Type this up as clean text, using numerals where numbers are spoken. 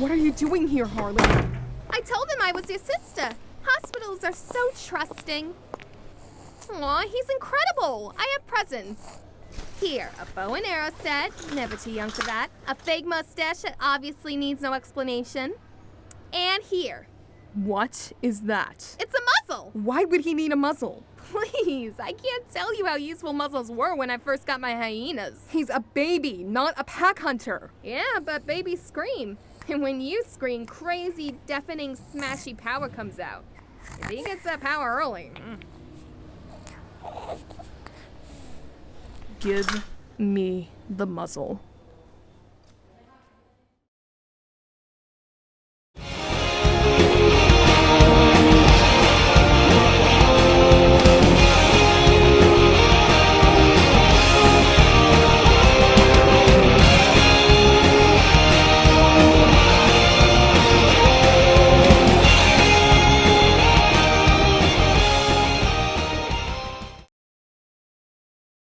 What are you doing here, Harley? I told him I was your sister. Hospitals are so trusting. Aw, he's incredible. I have presents. Here, a bow and arrow set, never too young for that. A fake mustache that obviously needs no explanation. And here, What is that? it's a muzzle. Why would he need a muzzle? Please, I can't tell you how useful muzzles were when I first got my hyenas. He's a baby, not a pack hunter. Yeah, but babies scream. And when you scream, crazy, deafening, smashy power comes out. If he gets that power early. Give me the muzzle.